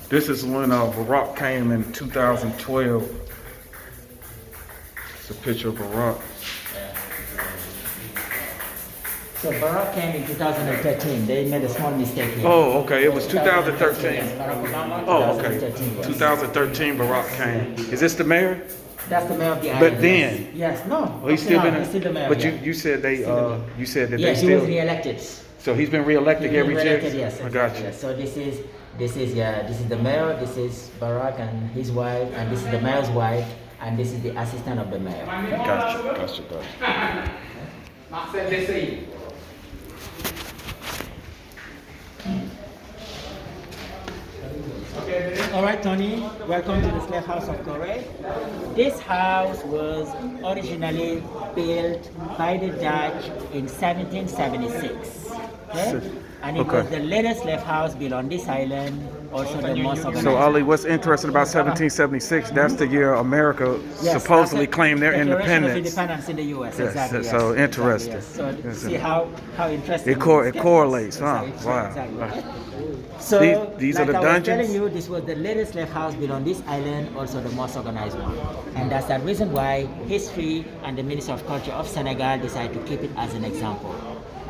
This is when Barack came in 2012. It's a picture of Barack. So Barack came in 2013. They made a small mistake here. Oh, okay. It was 2013. Yes, Barack Obama, Oh, okay. 2013. Yes. 2013, Barack came. Is this the mayor? That's the mayor of the island. But then, yes, yes. No, well, he's still been. he's still the mayor. But yeah. you said they you said that Yes, they he was still. re-elected. So he's been reelected every year. Re-elected, yes. I got exactly, you. yes. So this is the mayor. This is Barack and his wife, and this is the mayor's wife, and this is the assistant of the mayor. Gotcha. All right, Tony, welcome to the slave house of Goreé. This house was originally built by the Dutch in 1776. Okay? And it was the latest slave house built on this island, also the most organized. So Ali, what's interesting about 1776? That's the year America Yes, supposedly that's claimed their Declaration of independence. Independence in the U.S. Yes, exactly. so yes, interesting. Exactly, yes. So Yes, see how interesting It correlates, huh? Exactly, Wow. exactly. So These like are the I dungeons? was telling you, this was the latest slave house built on this island, also the most organized one. And that's the reason why history and the Ministry of Culture of Senegal decided to keep it as an example.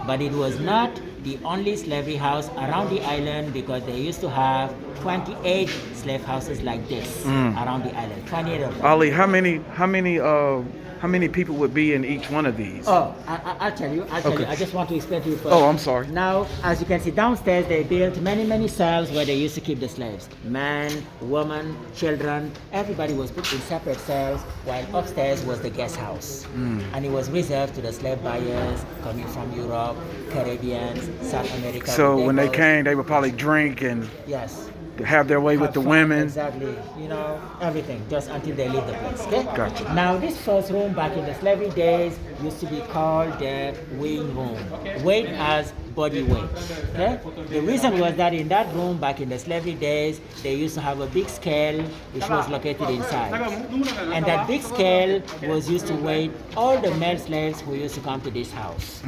But it was not the only slavery house around the island, because they used to have 28 slave houses like this around the island. 28 of them. Ali, how many people would be in each one of these? Oh, I'll tell you. I just want to explain to you first. Oh, I'm sorry. Now, as you can see downstairs, they built many cells where they used to keep the slaves. Man, woman, children, everybody was put in separate cells, while upstairs was the guest house. And it was reserved to the slave buyers coming from Europe, Caribbeans, South America. So when they came, they would probably drink and yes, have their way with the women. Exactly. You know, everything, just until they leave the place. Okay? Gotcha. Now, this first room back in the slavery days used to be called the weighing room. Weight as body weight. Okay? The reason was that in that room back in the slavery days, they used to have a big scale which was located inside. And that big scale was used to weigh all the male slaves who used to come to this house.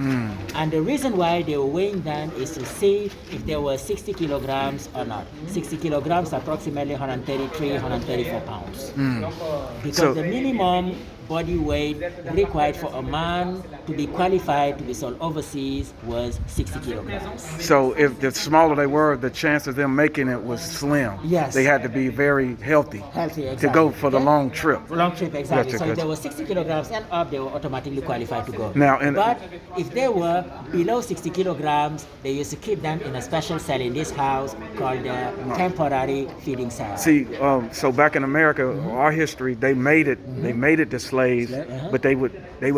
And the reason why they were weighing them is to see if they were 60 kilograms or not. 60 kilograms, approximately 133, 134 pounds. Because the minimum body weight required for a man to be qualified to be sold overseas was 60 kilograms. So if the smaller they were, the chance of them making it was slim. Yes. They had to be very healthy. Exactly. To go for the long trip. Long trip, exactly. Gotcha, So if gotcha. they were 60 kilograms and up, they were automatically qualified to go. Now, but if they were below 60 kilograms, they used to keep them in a special cell in this house called the temporary feeding cell. See, so back in America, our history, they made it to slaves, but they would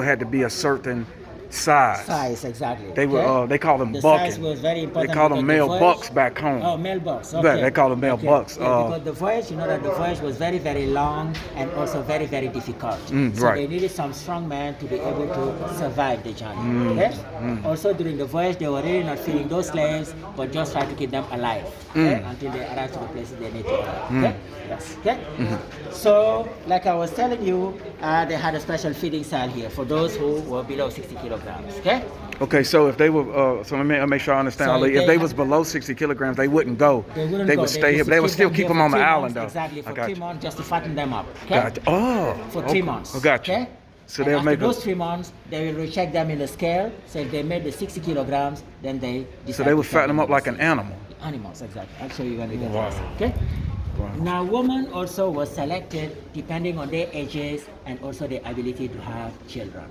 had to be a certain size. Size, exactly. They were they called them the bucking. size was very important. They called them because male the voyage- bucks back home. Oh, male bucks. Yeah, Okay. they call them male bucks. Yeah, because the voyage, you know that the voyage was very, very long and also very, very difficult. So right. they needed some strong men to be able to survive the journey. Okay? Also during the voyage, they were really not feeding those slaves, but just trying to keep them alive until they arrive to the places they need to arrive. Okay? Yes. Okay? So, like I was telling you, they had a special feeding cell here for those who were below 60 kilograms. Okay? Okay, so if they were, so let me make sure I understand. So Ali, if they they had- was below 60 kilograms, they wouldn't go. They wouldn't They go. would stay here. used to They would keep still them keep here them for on the 3 island, months, though. Exactly, for I got 3 you. months, just to fatten them up. Okay? Gotcha. Oh, For okay. 3 months. I got you. Okay? So And they'll after make those a, 3 months, they will recheck them in the scale. So if they made the 60 kilograms, then they decide so they would to sell fatten them up like an overseas. animal. Animals, exactly. I'll show you when we get Wow. to this. Okay? Wow. Now, women also were selected depending on their ages and also their ability to have children.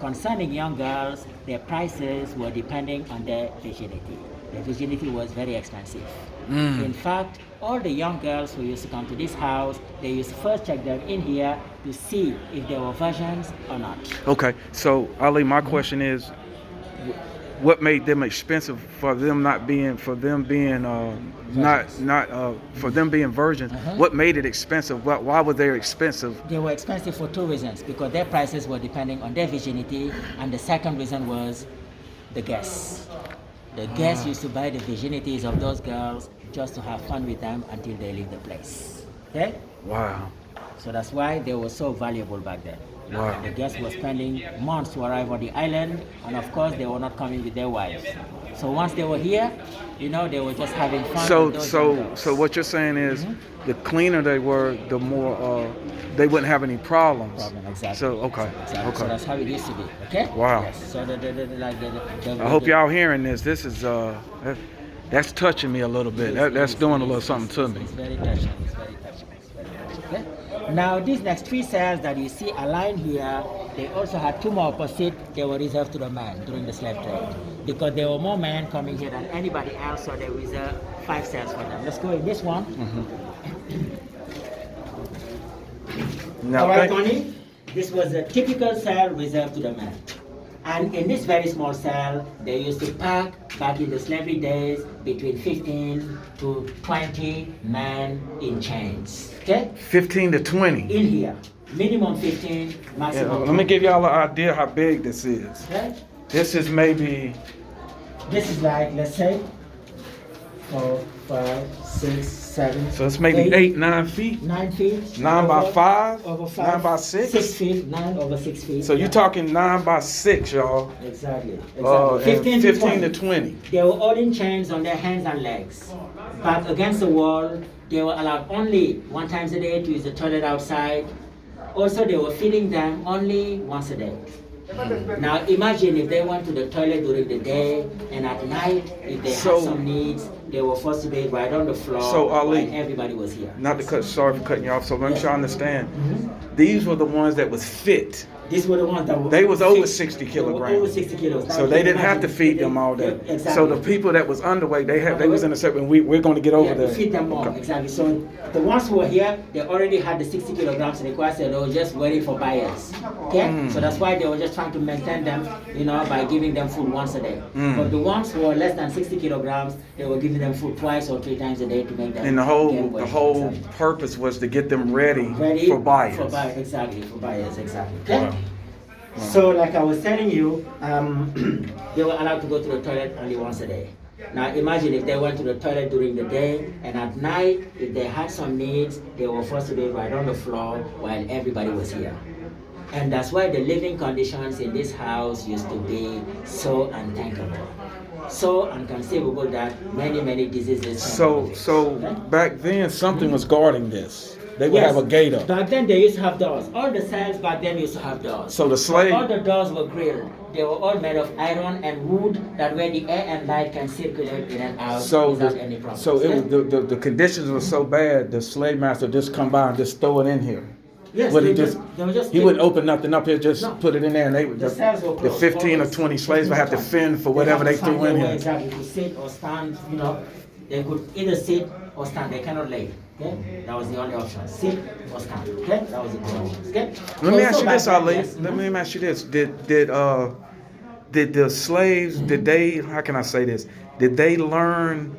Concerning young girls, their prices were depending on their virginity. Their virginity was very expensive. In fact, all the young girls who used to come to this house, they used to first check them in here to see if they were virgins or not. Okay, so Ali, my question is, what made them expensive for them not being for them being for them being virgins? What made it expensive? Why were they expensive? They were expensive for 2 reasons, because their prices were depending on their virginity, and the second reason was the guests. The guests used to buy the virginities of those girls just to have fun with them until they leave the place. Okay? Wow. So that's why they were so valuable back then. Wow. The guests were spending months to arrive on the island, and of course, they were not coming with their wives. So once they were here, they were just having fun So with those young girls. so what you're saying is, the cleaner they were, the more they wouldn't have any problems. Exactly. So okay, Exactly. So okay. that's how it used to be. Okay. Wow. Yes. So I hope y'all hearing this. This is that's touching me a little bit. That's doing a little something to me. It's very touching. It's very touching. It's very touching. Okay? Now, these next three cells that you see aligned here, they also had two more opposite. They were reserved to the men during the slave trade because there were more men coming here than anybody else, so they reserved 5 cells for them. Let's go in this one. Now, All right, Tony. This was a typical cell reserved to the men. And in this very small cell, they used to pack, back in the slavery days, between 15 to 20 men in chains. Okay? 15 to 20. In here. Minimum 15, maximum Let me give y'all an idea how big this is. Okay? This is maybe This is like, let's say, 4, 5, 6, 7. so it's maybe 8, 9 feet. 9 feet. 9 by 5. Over 5. 9 by 6. 6 feet. 9 over 6 feet. So you're talking 9 by 6, y'all. Exactly. And 15 to 20. They were all in chains on their hands and legs. Back against the wall, they were allowed only 1 time a day to use the toilet outside. Also, they were feeding them only once a day. Now imagine if they went to the toilet during the day and at night, if they had some needs, they were forced to do it right on the floor. So, Ali, while everybody was here. Not to cut, sorry for cutting you off. So let me try to understand. These were the ones that was fit. These were the ones that were. They was over 60 kilograms. Over 60 kilos. So they didn't have to feed them all day. Exactly. So the people that was underweight, they was in a certain. We're going to get over there. Feed them more. Okay. Exactly. So the ones who were here, they already had the 60 kilograms in the class, and they were just waiting for buyers. Okay. So that's why they were just trying to maintain them, by giving them food once a day. But the ones who were less than 60 kilograms, they were giving them food 2 or 3 times a day to make them. And the whole purpose was to get them ready for buyers. For buyers, exactly. For buyers, exactly. Okay. Wow. So, like I was telling you, they were allowed to go to the toilet only once a day. Now, imagine if they went to the toilet during the day, and at night, if they had some needs, they were forced to do it right on the floor while everybody was here. And that's why the living conditions in this house used to be so unthinkable, so inconceivable that many diseases. So back then, something was guarding this. They would have a gate up. Back then they used to have doors. All the cells back then used to have doors. So the slave. All the doors were grilled. They were all made of iron and wood, that way the air and light can circulate in and out without any problem. So it was, the conditions were so bad. The slave master just come by and just throw it in here. Yes, But he wouldn't open nothing up. He'd just put it in there, and they would the 15 or 20 slaves would have to fend for whatever they threw in here. Exactly, to sit or stand. They could either sit or stand. They cannot lay. Okay, that was the only option. Sit or stand. Okay, that was the only option. Okay. Let me ask you this, Ali. Let me ask you this: Did the slaves? Did they? How can I say this? Did they learn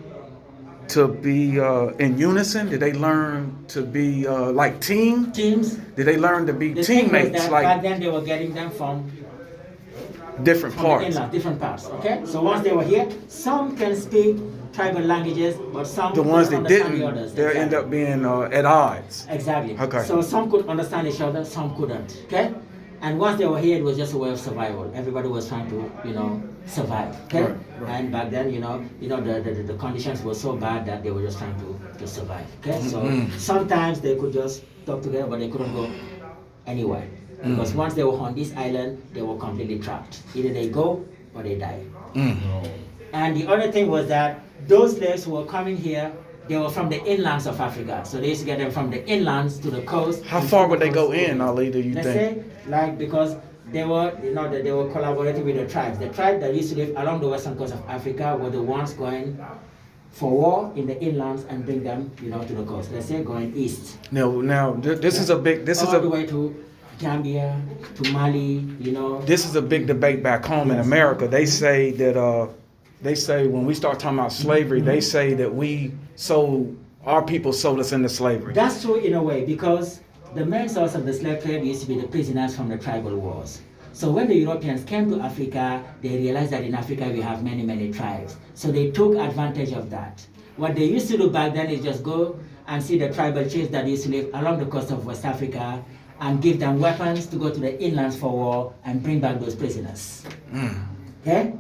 to be in unison? Did they learn to be like teams? Did they learn to be teammates? Back then they were getting them from different parts. The inland, different parts. Okay, so once they were here, some can speak tribal languages, but some the ones that didn't, the others. they end up being at odds. Exactly. Okay. So some could understand each other, some couldn't. Okay. And once they were here, it was just a way of survival. Everybody was trying to, survive. Okay. Right. And back then, the conditions were so bad that they were just trying to survive. Okay. So sometimes they could just talk together, but they couldn't go anywhere. Because once they were on this island, they were completely trapped. Either they go or they die. And the other thing was that those slaves who were coming here, they were from the inlands of Africa. So they used to get them from the inlands to the coast. How far would they go in, Ali, do you think? Let's say, because they were, they were collaborating with the tribes. The tribe that used to live along the western coast of Africa were the ones going for war in the inlands and bring them, to the coast. Let's say going east. Now, this is a big, all the way to Gambia, to Mali, This is a big debate back home in America. They say that, when we start talking about slavery, they say that our people sold us into slavery. That's true in a way, because the main source of the slave trade used to be the prisoners from the tribal wars. So when the Europeans came to Africa, they realized that in Africa we have many tribes. So they took advantage of that. What they used to do back then is just go and see the tribal chiefs that used to live along the coast of West Africa and give them weapons to go to the inlands for war and bring back those prisoners. Okay?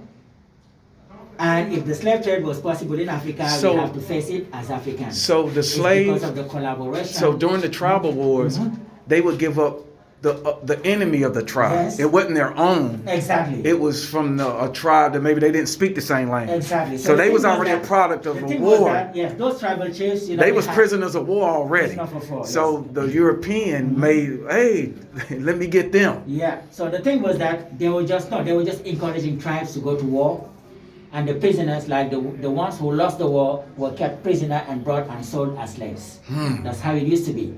And if the slave trade was possible in Africa, So- we have to face it as Africans. So the It's slaves. because of the collaboration. So during the tribal wars, they would give up the enemy of the tribe. Yes. It wasn't their own. Exactly. It was from a tribe that maybe they didn't speak the same language. Exactly. So the they thing was already that- a product of the a thing was war. that, yes, those tribal chiefs, They was had- prisoners of war already. Prisoners of war, So yes. the European made, hey, let me get them. Yeah. So the thing was that they were just encouraging tribes to go to war, and the prisoners, like the ones who lost the war, were kept prisoner and brought and sold as slaves. That's how it used to be,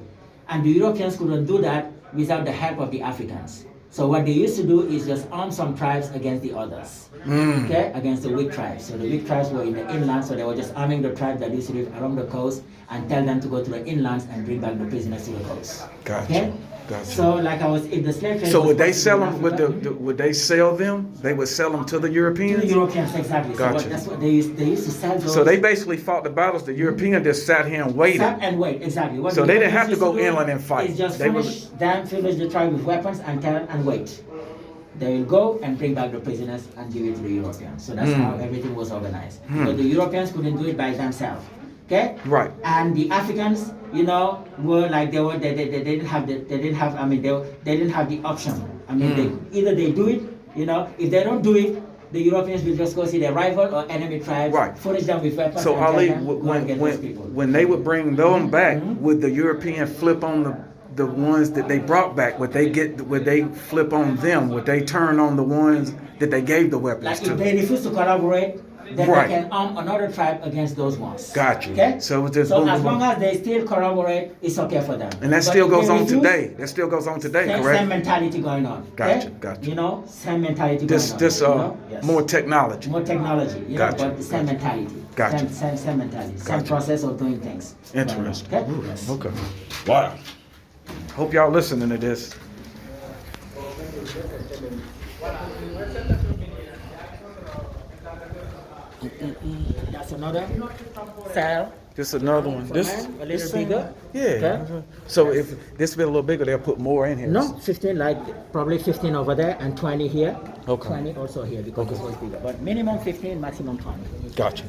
and the Europeans couldn't do that without the help of the Africans. So what they used to do is just arm some tribes against the others, okay, against the weak tribes. So the weak tribes were in the inland, so they were just arming the tribes that used to live along the coast and tell them to go to the inlands and bring back the prisoners to the coast. Gotcha. Okay? Gotcha. So like if the slave trade So was would they possible sell in them? Would Africa, would they sell them? They would sell them to the to Europeans. the Europeans, exactly. Gotcha. So that's what they used to sell those. So they basically fought the battles. The European just sat here and waited. Sat and wait, exactly. What So the they didn't Europeans have to used go do inland and fight. is just They finish the tribe with weapons and tell and wait. They will go and bring back the prisoners and give it to the Europeans. So that's how everything was organized. But the Europeans couldn't do it by themselves. Okay? Right. And the Africans, were like they didn't have they didn't have the option. I mean, either they do it, if they don't do it, the Europeans will just go see their rival or enemy tribes, Right. furnish them with weapons. So and tell Ali, them, go and get those people. when they would bring them back, would the European flip on the ones that they brought back? Would they flip on them? Would they turn on the ones that they gave the weapons Like if to? they refuse to collaborate, then Right. they can arm another tribe against those ones. Got you. Okay? So it's just So boom, as boom, long boom. as they still collaborate, it's okay for them. And that But still if goes they on refuse, today. That still goes on today, Same correct? mentality going on. Gotcha, okay? gotcha. Same mentality This going on. this more technology. More technology, Gotcha, but the same mentality. Gotcha. Same mentality. Same Gotcha. process of doing things. Interesting. Okay? Yes. Okay. Wow. Hope y'all listening to this. That's another cell. This another one. This A this little same- bigger. Yeah. Okay. So if this be a little bigger, they'll put more in here. No, 15, probably 15 over there and 20 here. Okay. 20 also here because this was bigger. But minimum 15, maximum 20. Gotcha.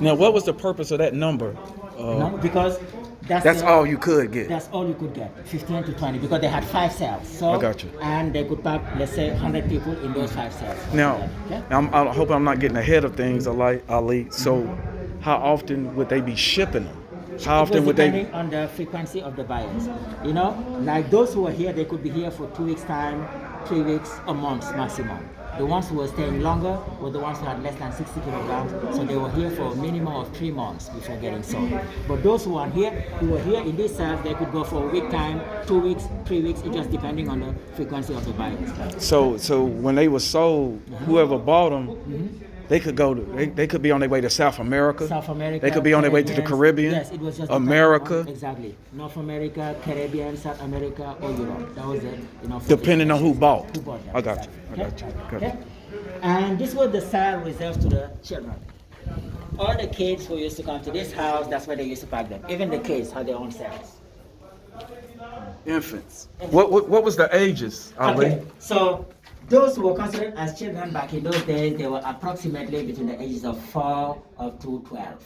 Now, what was the purpose of that number? No, because That's all you could get. That's all you could get, 15 to 20, because they had 5 cells. So, I got you. And they could pack, let's say, 100 people in those 5 cells. Now, Okay? I hope I'm not getting ahead of things, Ali. So, how often would they be shipping them? How often It was would they? depending on the frequency of the buyers. Like those who were here, they could be here for 2 weeks time, 3 weeks, a month maximum. The ones who were staying longer were the ones who had less than 60 kilograms, so they were here for a minimum of 3 months before getting sold. But those who were here in these cells, they could go for a week time, 2 weeks, 3 weeks, it just depending on the frequency of the buyers. So when they were sold, whoever bought them, they could go to. They could be on their way to South America. South America. They could be on their way to the Caribbean. Caribbean. Yes, it was just America. Exactly. North America, Caribbean, South America, or Europe. That was it. Depending on who bought. Who bought them. I got you. I Exactly. got you. Okay? And this was the cell reserved to the children. All the kids who used to come to this house, that's where they used to pack them. Even the kids had their own cells. Infants. What was the ages, Ali? Okay, so those who were considered as children back in those days, they were approximately between the ages of 4 up to 12.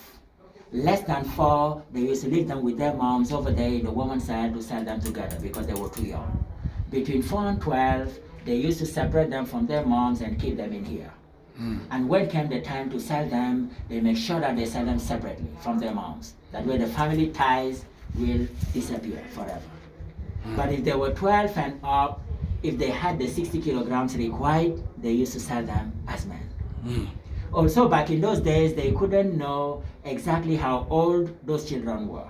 Less than 4, they used to leave them with their moms over there in the woman's side to sell them together because they were too young. Between 4 and 12, they used to separate them from their moms and keep them in here. And when came the time to sell them, they make sure that they sell them separately from their moms. That way the family ties will disappear forever. But if they were 12 and up, if they had the 60 kilograms required, they used to sell them as men. Also, back in those days, they couldn't know exactly how old those children were.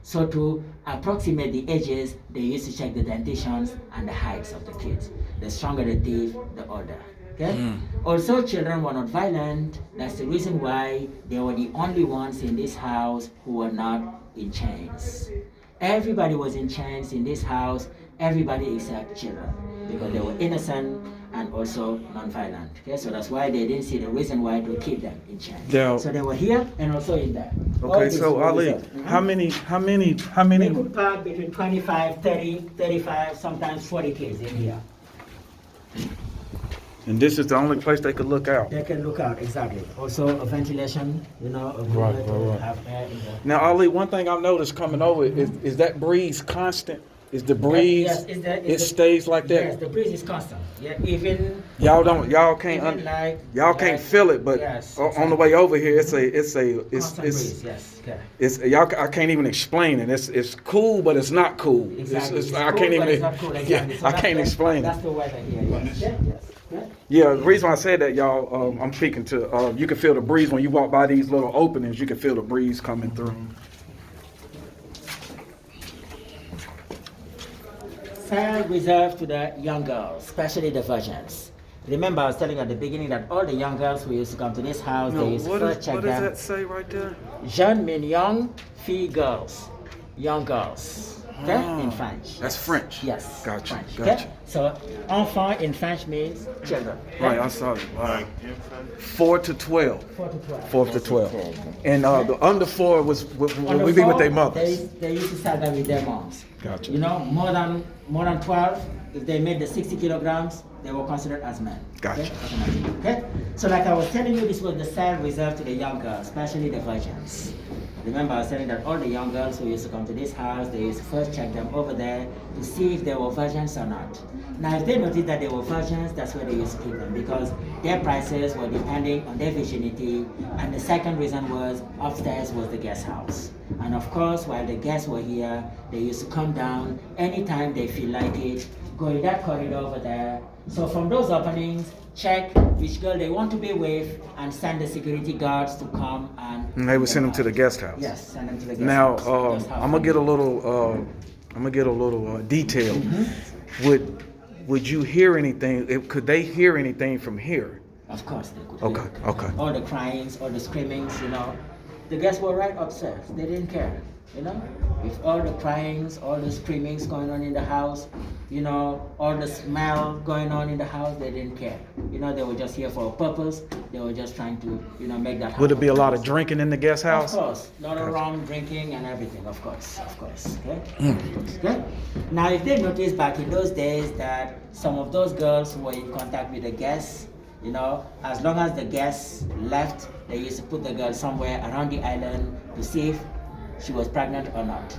So to approximate the ages, they used to check the dentitions and the heights of the kids. The stronger the teeth, the older. Okay? Also, children were not violent. That's the reason why they were the only ones in this house who were not in chains. Everybody was in chains in this house, everybody except children, because they were innocent and also non-violent. Okay, so that's why they didn't see the reason why to keep them in chains. Yeah. So they were here and also in there. All Okay, this so was Ali, reserved. how many They could park between 25, 30, 35, sometimes 40 kids in here. and this is the only place they could look out. They can look out, exactly. Also a ventilation, a Right, room to right. have air in there. Now, Ali, one thing I've noticed coming over is that breeze constant? Is the breeze, Yes, it stays like that? Yes, the breeze is constant. Yeah, even Y'all even can't feel it, but yes, on the way over here, it's constant breeze. Yes, okay. y'all. I can't even explain it. It's cool, but it's not cool. Exactly. It's, It's I cool, can't but even. it's not cool, Yeah, exactly. So I that's can't explain That's it. the weather here. Yes. Yes. Yeah, the reason why I said that, y'all, I'm speaking to. You can feel the breeze when you walk by these little openings. You can feel the breeze coming through. Cell reserved to the young girls, especially the virgins. Remember, I was telling you at the beginning that all the young girls who used to come to this house, they used to first check what does them. that say right there? Jeune mean young, fille girls, young girls. Okay, in French. That's French. Yes. Gotcha. French, Gotcha. Okay? So, enfant in French means children. Okay? Right, I saw it. Right. 4 to 12. 4 to 12. 4 to 12. And the under 4 was On the we be with floor, their mothers. They used to sell them with their moms. Gotcha. You know, more than 12, if they made the 60 kilograms, they were considered as men. Gotcha. Okay? Automatically, okay? So like I was telling you, this was the cell reserved to the young girls, especially the virgins. Remember, I was saying that all the young girls who used to come to this house, they used to first check them over there to see if they were virgins or not. Now, if they noticed that they were virgins, that's where they used to keep them because their prices were depending on their virginity. And the second reason was upstairs was the guest house. And of course, while the guests were here, they used to come down anytime they feel like it, go in that corridor over there. So from those openings, check which girl they want to be with and send the security guards to come and they would send them to the guest house. Yes, send them to the guest Now, house. I'm gonna get a little detail. Would you hear anything? Could they hear anything from here? Of course they could. Okay, hear. okay. All the cryings, all the screamings, you know. The guests were right upstairs. They didn't care, you know. With all the cryings, all the screamings going on in the house, you know, all the smell going on in the house, they didn't care. You know, they were just here for a purpose. They were just trying to, you know, make that. Would it be a lot of drinking in the guest house? Of course, a lot of rum, drinking, and everything. Of course. Okay. Okay. Now, if they noticed back in those days that some of those girls who were in contact with the guests, you know, as long as the guests left, they used to put the girl somewhere around the island to see if she was pregnant or not.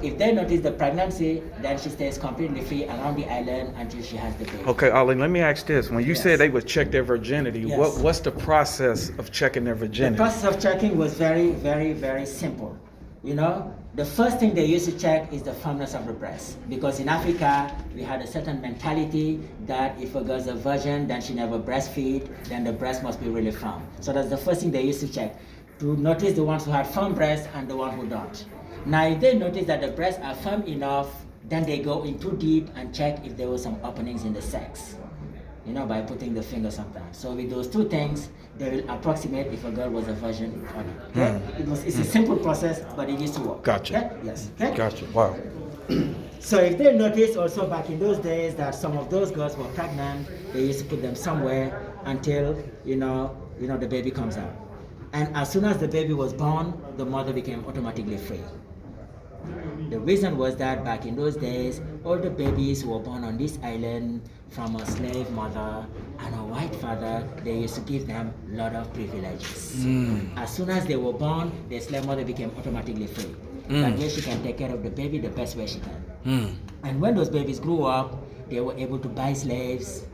If they notice the pregnancy, then she stays completely free around the island until she has the baby. Okay, Ali, let me ask this. When you Yes. said they would check their virginity, Yes. what's the process of checking their The virginity? process of checking was very, very, very simple. You know, the first thing they used to check is the firmness of the breast. Because in Africa, we had a certain mentality that if a girl's a virgin, then she never breastfeed, then the breast must be really firm. So that's the first thing they used to check, to notice the ones who had firm breasts and the ones who don't. Now, if they notice that the breasts are firm enough, then they go in too deep and check if there were some openings in the sex, you know, by putting the finger sometimes. So with those two things, they will approximate if a girl was a virgin or not. Okay? It's a simple process, but it used to work. Gotcha. Okay? Yes. Okay? Gotcha. Wow. So if they noticed also back in those days that some of those girls were pregnant, they used to put them somewhere until, you know, the baby comes out. And as soon as the baby was born, the mother became automatically free. The reason was that back in those days, all the babies who were born on this island from a slave mother and a white father, they used to give them a lot of privileges. As soon as they were born, the slave mother became automatically free. That way she can take care of the baby the best way she can. And when those babies grew up, they were able to buy slaves,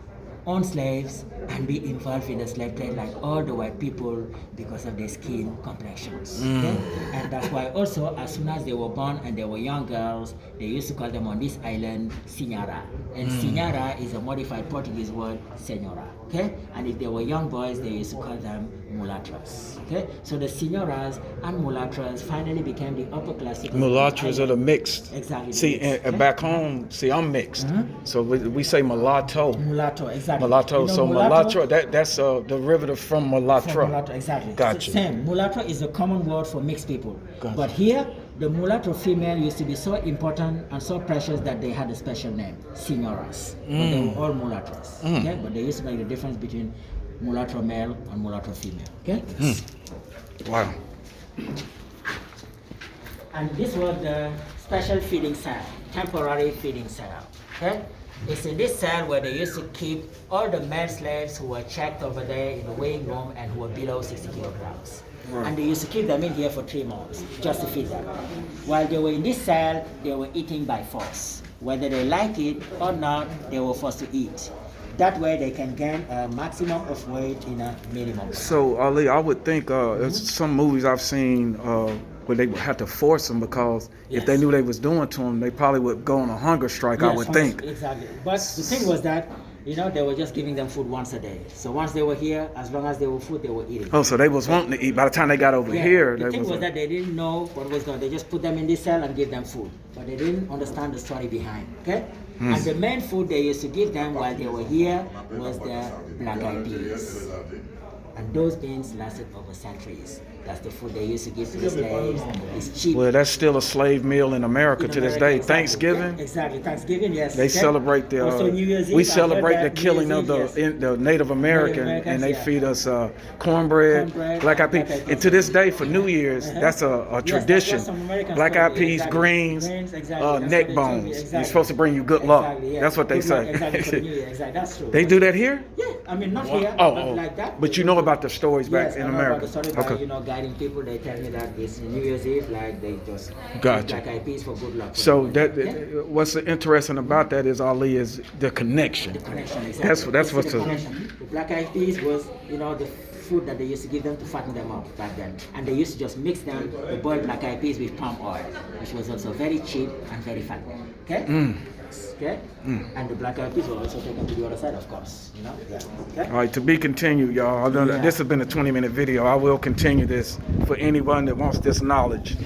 own slaves, and be involved in the slave trade like all the white people because of their skin complexions. Okay? And that's why also, as soon as they were born and they were young girls, they used to call them on this island Senhora. And Senhora is a modified Portuguese word, Senhora. Okay? And if they were young boys, they used to call them mulatras. Okay? So the Senhoras and mulatras finally became the upper class. Mulattoes are the mixed. Exactly. See, okay? back home, I'm mixed. So we say mulatto. Mulatto, exactly. Mulatto. You know, So mulatto, that's a derivative from mulatto. Mulatto, exactly. Gotcha. Same. Mulatto is a common word for mixed people. Gotcha. But here, The mulatto female used to be so important and so precious that they had a special name, signoras. But they were all mulattoes. Okay? But they used to make the difference between mulatto male and mulatto female. Okay? Wow. And this was the special feeding cell, temporary feeding cell. Okay? It's in this cell where they used to keep all the male slaves who were checked over there in the weighing room and who were below 60 kilograms. Right. And they used to keep them in here for 3 months just to feed them. While they were in this cell, they were eating by force. Whether they like it or not, they were forced to eat. That way they can gain a maximum of weight in a minimum. So, Ali, I would think there's some movies I've seen where they would have to force them because if they Yes. knew they was doing to them, they probably would go on a hunger strike, I Yes, would think. Exactly. But the thing was that, they were just giving them food once a day. So once they were here, as long as they were food, they were eating. Oh, so they was wanting to eat. By the time they got over Yeah, here, the they thing was was like, that they didn't know what was going on. They just put them in this cell and give them food. But they didn't understand the story behind. Okay? And the main food they used to give them while they were here was the black-eyed peas. And those beans lasted over centuries. That's the food they used to give to the slaves. It's cheap. well, that's still a slave meal in America In to this America, day. exactly. Thanksgiving, Yeah, exactly. Thanksgiving, yes. they celebrate the. Also, New Year's Eve, We I heard celebrate that, the New killing Year's of Eve, yes. the Native American, Americans, and they yeah. feed us cornbread, Cornbread, black-eyed peas. black-eyed And peas. to this day, for New Year's, that's a Yes, tradition. that's some American Black-eyed story, peas, exactly. greens, Greens, exactly. That's what neck they told me, bones. exactly. It's supposed to bring you good luck. Exactly, yeah. That's what they Good luck, say. exactly, for the New Year, exactly. That's true. They do that here? Yeah, I mean, not here, Oh, but oh. like that. But you know about the stories back Yes, in I know America. about the story by, Okay. guiding people. They tell me that it's New Year's Eve, like they just Gotcha. black-eyed peas for good luck. So that Yeah. what's interesting about that is Ali is the connection. Connection, exactly. That's It's what's the a, connection. The black-eyed peas was, the food that they used to give them to fatten them up back then. And they used to just mix them, the boiled black-eyed peas with palm oil, which was also very cheap and very fattening. Okay? Okay? And the black-eyed peas were also taken to the other side, of course. Yeah. Okay? All right, to be continued, y'all. Yeah. This has been a 20-minute video. I will continue this for anyone that wants this knowledge.